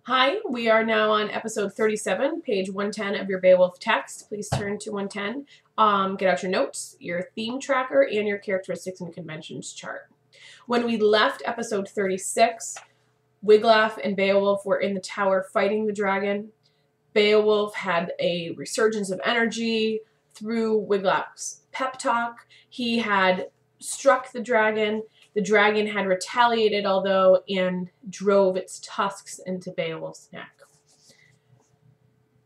Hi, we are now on episode 37, page 110 of your Beowulf text. Please turn to 110. Get out your notes, your theme tracker, and your characteristics and conventions chart. When we left episode 36, Wiglaf and Beowulf were in the tower fighting the dragon. Beowulf had a resurgence of energy through Wiglaf's pep talk. He had struck the dragon. The dragon had retaliated, although, and drove its tusks into Beowulf's neck.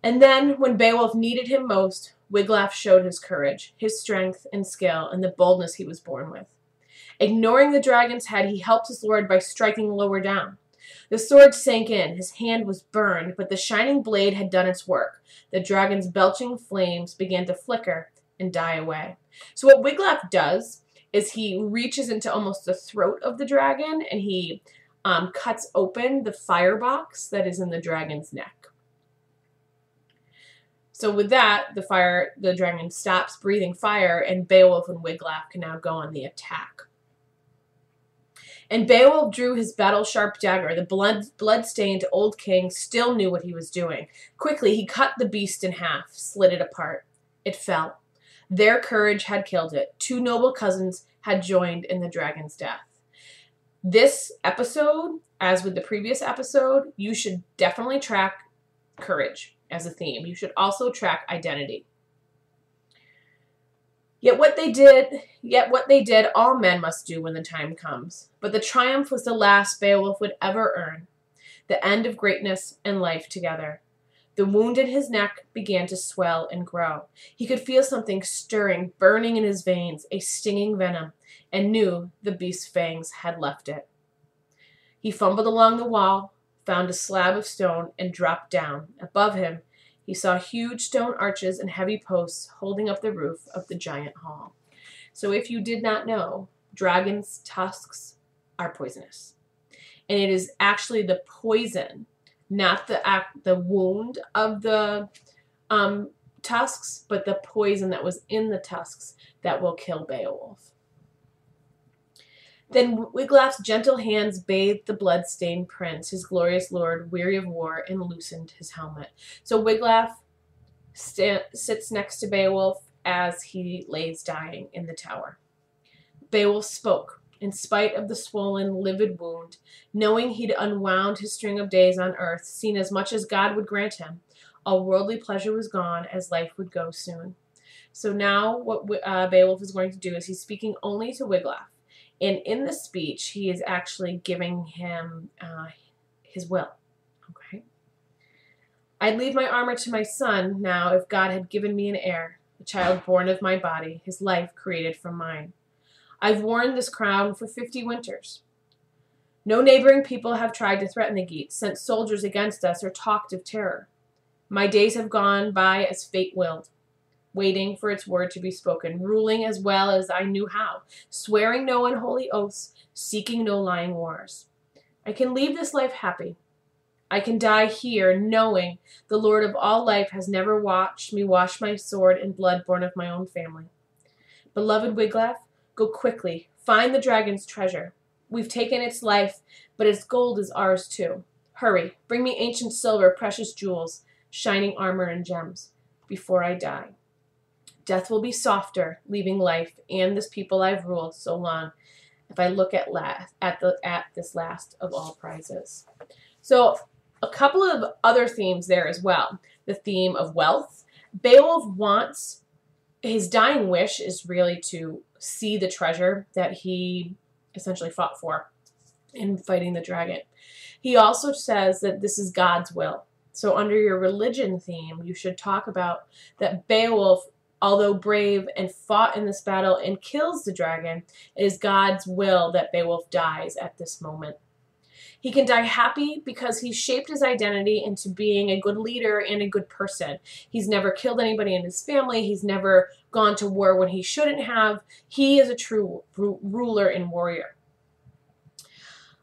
And then, when Beowulf needed him most, Wiglaf showed his courage, his strength and skill, and the boldness he was born with. Ignoring the dragon's head, he helped his lord by striking lower down. The sword sank in, his hand was burned, but the shining blade had done its work. The dragon's belching flames began to flicker and die away. So what Wiglaf does is he reaches into almost the throat of the dragon and he cuts open the firebox that is in the dragon's neck. So with that, the dragon stops breathing fire, and Beowulf and Wiglaf can now go on the attack. And Beowulf drew his battle-sharp dagger. The blood-stained old king still knew what he was doing. Quickly, he cut the beast in half, slit it apart. It fell. Their courage had killed it. Two noble cousins had joined in the dragon's death. This episode, as with the previous episode, you should definitely track courage as a theme. You should also track identity. Yet what they did, all men must do when the time comes. But the triumph was the last Beowulf would ever earn, the end of greatness and life together. The wound in his neck began to swell and grow. He could feel something stirring, burning in his veins, a stinging venom, and knew the beast's fangs had left it. He fumbled along the wall, found a slab of stone, and dropped down. Above him, he saw huge stone arches and heavy posts holding up the roof of the giant hall. So if you did not know, dragons' tusks are poisonous. And it is actually the poison, not the wound of the tusks, but the poison that was in the tusks that will kill Beowulf. Then Wiglaf's gentle hands bathed the blood-stained prince, his glorious lord, weary of war, and loosened his helmet. So Wiglaf sits next to Beowulf as he lays dying in the tower. Beowulf spoke. In spite of the swollen, livid wound, knowing he'd unwound his string of days on earth, seen as much as God would grant him, all worldly pleasure was gone, as life would go soon. So now what Beowulf is going to do is he's speaking only to Wiglaf. And in the speech, he is actually giving him his will. Okay. I'd leave my armor to my son now if God had given me an heir, a child born of my body, his life created from mine. I've worn this crown for 50 winters. No neighboring people have tried to threaten the Geats, sent soldiers against us, or talked of terror. My days have gone by as fate willed, waiting for its word to be spoken, ruling as well as I knew how, swearing no unholy oaths, seeking no lying wars. I can leave this life happy. I can die here, knowing the Lord of all life has never watched me wash my sword in blood born of my own family. Beloved Wiglaf, go quickly, find the dragon's treasure. We've taken its life, but its gold is ours too. Hurry, bring me ancient silver, precious jewels, shining armor and gems, before I die. Death will be softer, leaving life and this people I've ruled so long, if I look at this last of all prizes. So a couple of other themes there as well. The theme of wealth. Beowulf wants, his dying wish is really to see the treasure that he essentially fought for in fighting the dragon. He also says that this is God's will. So under your religion theme, you should talk about that Beowulf, although brave and fought in this battle and kills the dragon, it is God's will that Beowulf dies at this moment. He can die happy because he shaped his identity into being a good leader and a good person. He's never killed anybody in his family. He's never gone to war when he shouldn't have. He is a true ruler and warrior.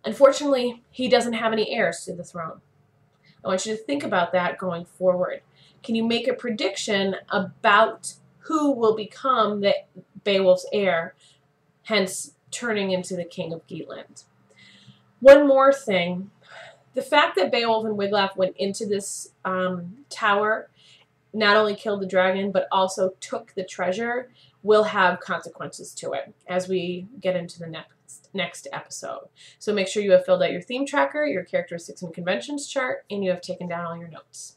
Unfortunately, he doesn't have any heirs to the throne. I want you to think about that going forward. Can you make a prediction about who will become Beowulf's heir, hence turning into the king of Geatland? One more thing The fact that Beowulf and Wiglaf went into this tower, not only killed the dragon, but also took the treasure, will have consequences to it as we get into the next episode. So make sure you have filled out your theme tracker, your characteristics and conventions chart, and you have taken down all your notes.